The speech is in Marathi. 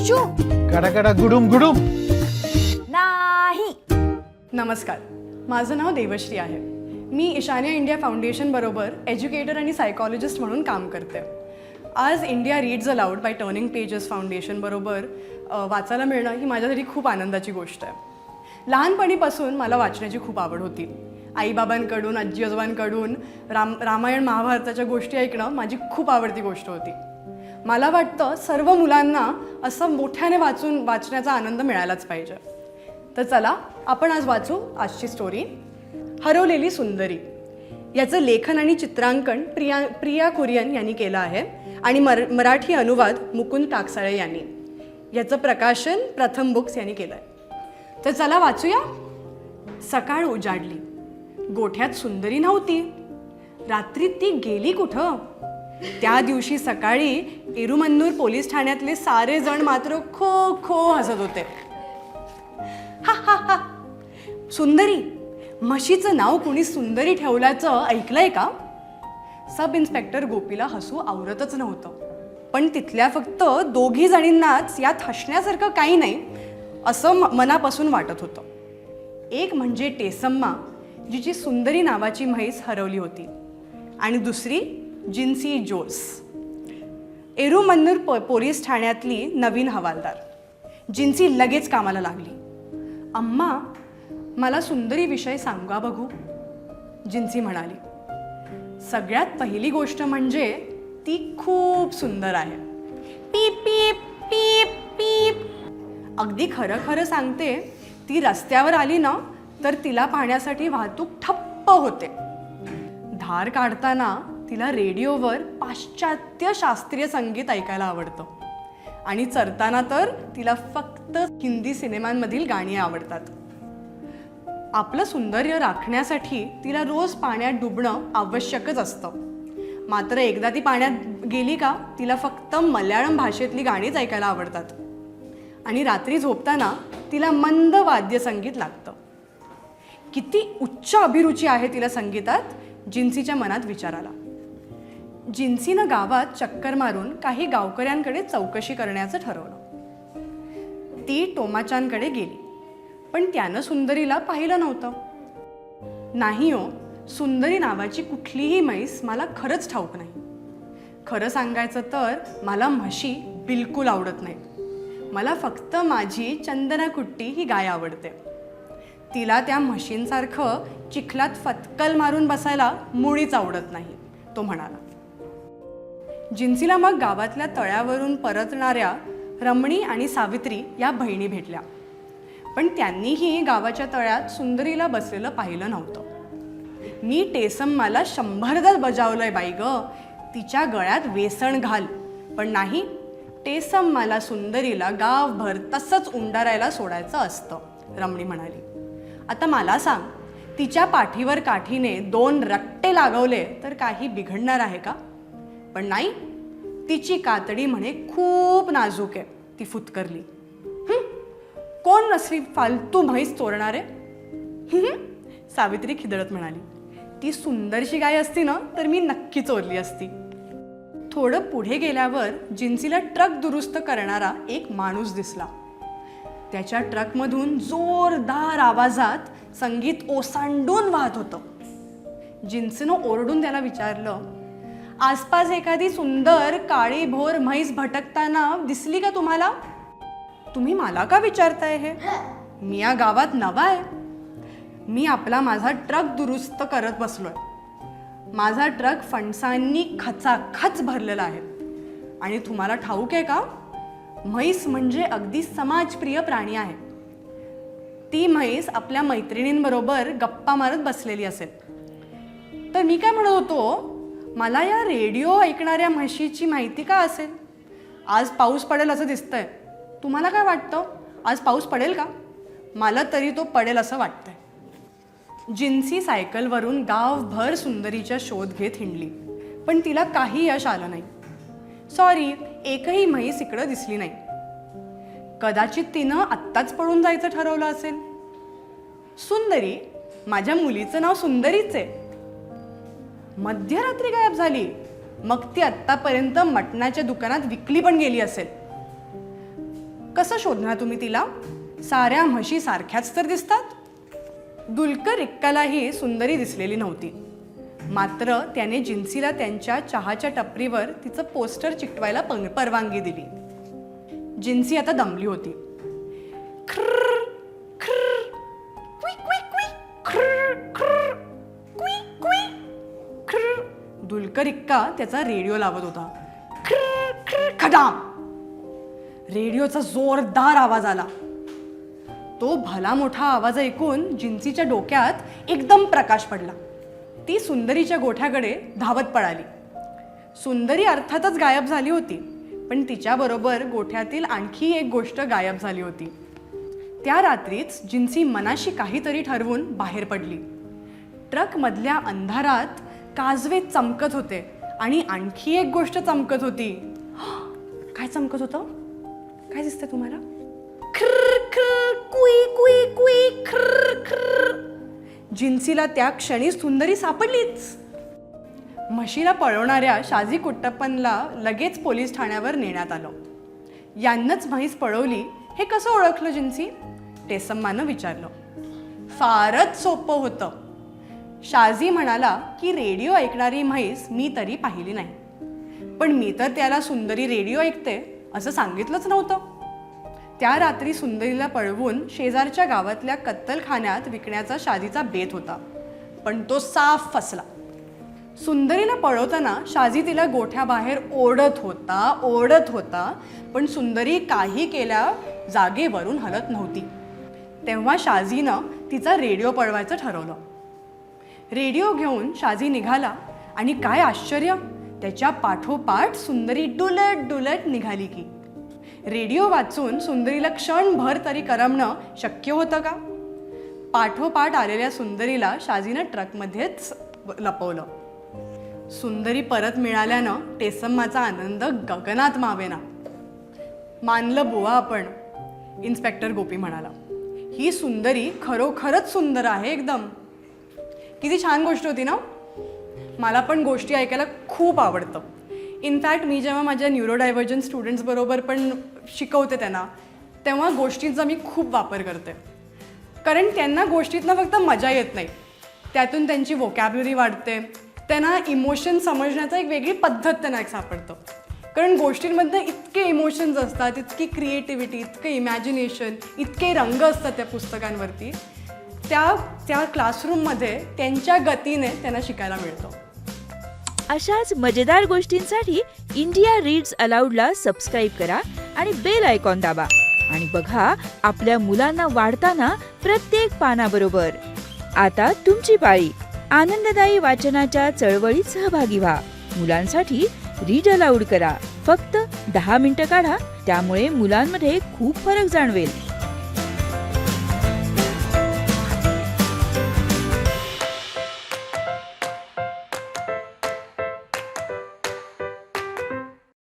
शू कडा गुडुम गुडुम. नाही. नमस्कार, माझं नाव देवश्री आहे. मी ईशान्य इंडिया फाउंडेशन बरोबर एज्युकेटर आणि सायकॉलॉजिस्ट म्हणून काम करते. आज India reads allowed by turning pages foundation बरोबर वाचायला मिळणं ही माझ्यासाठी खूप आनंदाची गोष्ट आहे. लहानपणीपासून मला वाचण्याची खूप आवड होती. आईबाबांकडून, आजी आजोबांकडून रामायण महाभारताच्या गोष्टी ऐकणं माझी खूप आवडती गोष्ट होती. मला वाटतं सर्व मुलांना असं मोठ्याने वाचण्याचा आनंद मिळालाच पाहिजे. तर चला आपण आज वाचू आजची स्टोरी, हरवलेली सुंदरी. याचं लेखन आणि चित्रांकन प्रिया कुरियन यांनी केलं आहे आणि मराठी अनुवाद मुकुंद टाकसाळे यांनी. याचं प्रकाशन प्रथम बुक्स यांनी केलं आहे. तर चला वाचूया. सकाळ उजाडली. गोठ्यात सुंदरी नव्हती. रात्री ती गेली कुठं? त्या दिवशी सकाळी इरुमन्नूर पोलीस ठाण्यातले सारे जण मात्र खो खो हसत होते. हा हा हा, सुंदरी, म्हशीचं नाव कुणी सुंदरी ठेवल्याचं ऐकलंय का? सब इन्स्पेक्टर गोपीला हसू आवरतच नव्हतं. पण तिथल्या फक्त दोघी जणींनाच यात हसण्यासारखं काही नाही असं मनापासून वाटत होतं. एक म्हणजे टेसम्मा, जिची सुंदरी नावाची म्हैस हरवली होती, आणि दुसरी जिन्सी जोस, एरुमन्नूर पोलीस ठाण्यातली नवीन हवालदार. जिन्सी लगेच कामाला लागली. अम्मा, मला सुंदरीविषयी सांगा बघू, जिन्सी म्हणाली. सगळ्यात पहिली गोष्ट म्हणजे ती खूप सुंदर आहे. पीप पीप पीप पीप. अगदी खरं खरं सांगते, ती रस्त्यावर आली ना तर तिला पाहण्यासाठी वाहतूक ठप्प होते. धार काढताना तिला रेडिओवर पाश्चात्य शास्त्रीय संगीत ऐकायला आवडतं, आणि चरताना तर तिला फक्त हिंदी सिनेमांमधील गाणी आवडतात. आपलं सौंदर्य राखण्यासाठी तिला रोज पाण्यात डुबणं आवश्यकच असतं. मात्र एकदा ती पाण्यात गेली का तिला फक्त मल्याळम भाषेतली गाणीच ऐकायला आवडतात, आणि रात्री झोपताना तिला मंद वाद्यसंगीत लागतं. किती उच्च अभिरुची आहे तिला संगीतात, जिन्सीच्या मनात विचार आला. जिन्सीनं गावात चक्कर मारून काही गावकऱ्यांकडे चौकशी करण्याचं ठरवलं. ती टोमाचांकडे गेली, पण त्यानं सुंदरीला पाहिलं नव्हतं. नाही हो, सुंदरी नावाची कुठलीही म्हैस मला खरंच ठाऊक नाही. खरं सांगायचं तर मला म्हशी बिलकुल आवडत नाही. मला फक्त माझी चंदनाकुट्टी ही गाय आवडते. तिला त्या म्हशींसारखं चिखलात फटकल मारून बसायला मुळीच आवडत नाही, तो म्हणाला. जिन्सीला मग गावातल्या तळ्यावरून परतणाऱ्या रमणी आणि सावित्री या बहिणी भेटल्या, पण त्यांनीही गावाच्या तळ्यात सुंदरीला बसलेलं पाहिलं नव्हतं. मी टेसम्माला 100दा बजावलंय बाई ग, तिच्या गळ्यात वेसण घाल, पण नाही, टेसम्माला सुंदरीला गावभर तसंच उंडारायला सोडायचं असतं, रमणी म्हणाली. आता मला सांग, तिच्या पाठीवर काठीने 2 रट्टे लागवले तर काही बिघडणार आहे का? पण नाही, तिची कातडी म्हणे खूप नाजूक आहे, ती फुतकरली. कोण नसली फालतू म्हैस चोरणारे? सावित्री खिदळत म्हणाली. ती सुंदरशी गाय असती ना तर मी नक्की चोरली असती. थोडं पुढे गेल्यावर जिन्सीला ट्रक दुरुस्त करणारा एक माणूस दिसला. त्याच्या ट्रकमधून जोरदार आवाजात संगीत ओसांडून वाहत होतं. जिन्सीनं ओरडून त्याला विचारलं, आसपास एखादी सुंदर काळी भोर म्हैस भटकताना दिसली का तुम्हाला? तुम्ही मला का विचारताय हे? मी या गावात नवा आहे. मी माझा ट्रक दुरुस्त करत बसलोय. माझा ट्रक फणसांनी खचाखच भरलेला आहे, आणि तुम्हाला ठाऊक आहे का, म्हैस म्हणजे अगदी समाजप्रिय प्राणी आहे. ती म्हैस आपल्या मैत्रिणींबरोबर गप्पा मारत बसलेली असेल. तर मी काय म्हणत होतो, मला या रेडिओ ऐकणाऱ्या म्हशीची माहिती का असेल? आज पाऊस पडेल असं दिसतंय. तुम्हाला काय वाटतं, आज पाऊस पडेल का? मला तरी तो पडेल असं वाटतंय. जिन्सी सायकलवरून गावभर सुंदरीचा शोध घेत हिंडली, पण तिला काही यश आलं नाही. सॉरी, एकही म्हैस इकडं दिसली नाही. कदाचित तिनं आत्ताच पळून जायचं ठरवलं असेल. सुंदरी, माझ्या मुलीचं नाव सुंदरीच आहे. मध्यरात्री गायब झाली. मग ती आत्तापर्यंत मटणाच्या दुकानात विकली पण गेली असेल. कसं शोधणार तुम्ही तिला? साऱ्या म्हशी सारख्याच तर दिसतात. दुलकर इक्कालाही सुंदरी दिसलेली नव्हती. मात्र त्याने जिन्सीला त्यांच्या चहाच्या टपरीवर तिचं पोस्टर चिकटवायला परवानगी दिली. जिन्सी आता दमली होती. खर्र, खर्र, क्विक, क्विक, क्विक, खर्र, खर्र, क्विक, क्विक, खर्र. दुलकर इक्का त्याचा रेडिओ लावत होता. खर्र, खर्र, खदाम. रेडिओचा जोरदार आवाज आला. तो भला मोठा आवाज ऐकून जिन्सीच्या डोक्यात एकदम प्रकाश पडला. ती सुंदरीच्या गोठ्याकडे धावत पळाली. सुंदरी अर्थातच गायब झाली होती, पण तिच्याबरोबर गोठ्यातील आणखी एक गोष्ट गायब झाली होती. त्या रात्रीच जिन्सी मनाशी काहीतरी ठरवून बाहेर पडली. ट्रकमधल्या अंधारात काजवे चमकत होते आणि आणखी एक गोष्ट चमकत होती. काय चमकत होतं? काय दिसतंय तुम्हाला? खर्र, खर्र, कुई, कुई, कुई, खर्र, खर्र. जिन्सीला त्या क्षणी सुंदरी सापडलीच. म्हशीला पळवणाऱ्या शाजी कुट्टप्पनला लगेच पोलीस ठाण्यावर नेण्यात आलं. यांनाच म्हैस पळवली हे कसं ओळखलं जिन्सी? टेसम्मानं विचारलं. फारच सोपं होतं. शाजी म्हणाला की रेडिओ ऐकणारी म्हैस मी तरी पाहिली नाही, पण मी तर त्याला सुंदरी रेडिओ ऐकते असं सांगितलंच नव्हतं. त्या रात्री सुंदरीला पळवून शेजारच्या गावातल्या कत्तलखान्यात विकण्याचा शाजीचा बेत होता, पण तो साफ फसला. सुंदरीला पळवताना शाजी तिला गोठ्याबाहेर ओढत होता, पण सुंदरी काही केल्या जागेवरून हलत नव्हती. तेव्हा शाजीनं तिचा रेडिओ पळवायचं ठरवलं. रेडिओ घेऊन शाजी निघाला आणि काय आश्चर्य, त्याच्या पाठोपाठ सुंदरी डुलत डुलत निघाली की. रेडिओ वाचून सुंदरीला क्षणभर तरी करमणं शक्य होतं का? पाठोपाठ आलेल्या सुंदरीला शाजीनं ट्रकमध्येच लपवलं. सुंदरी परत मिळाल्यानं टेसम्माचा आनंद गगनात मावेना. मानलं बुवा आपण, इन्स्पेक्टर गोपी म्हणाला. ही सुंदरी खरोखरच सुंदर आहे एकदम. किती छान गोष्ट होती ना? मला पण गोष्टी ऐकायला खूप आवडतं. इनफॅक्ट मी जेव्हा माझ्या न्यूरोडायव्हर्जन स्टुडंट्सबरोबर पण शिकवते त्यांना, तेव्हा गोष्टींचा मी खूप वापर करते. कारण त्यांना गोष्टीतनं फक्त मजा येत नाही, त्यातून त्यांची व्होकॅब्युलरी वाढते, त्यांना इमोशन समजण्याचा एक वेगळी पद्धत त्यांना एक सापडतं. कारण गोष्टींमधनं इतके इमोशन्स असतात, इतकी क्रिएटिव्हिटी, इतकं इमॅजिनेशन, इतके रंग असतात त्या पुस्तकांवरती. त्या क्लासरूममध्ये त्यांच्या गतीने त्यांना शिकायला मिळतं. अशाच मजेदार गोष्टींसाठी इंडिया रीड्स अलाउडला सबस्क्राईब करा आणि बेल आयकॉन दाबा आणि बघा आपल्या मुलांना वाढताना प्रत्येक पानाबरोबर. आता तुमची पाळी. आनंददायी वाचनाच्या चळवळीत सहभागी व्हा. मुलांसाठी रीड अलाउड करा. फक्त 10 मिनिटं काढा, त्यामुळे मुलांमध्ये खूप फरक जाणवेल.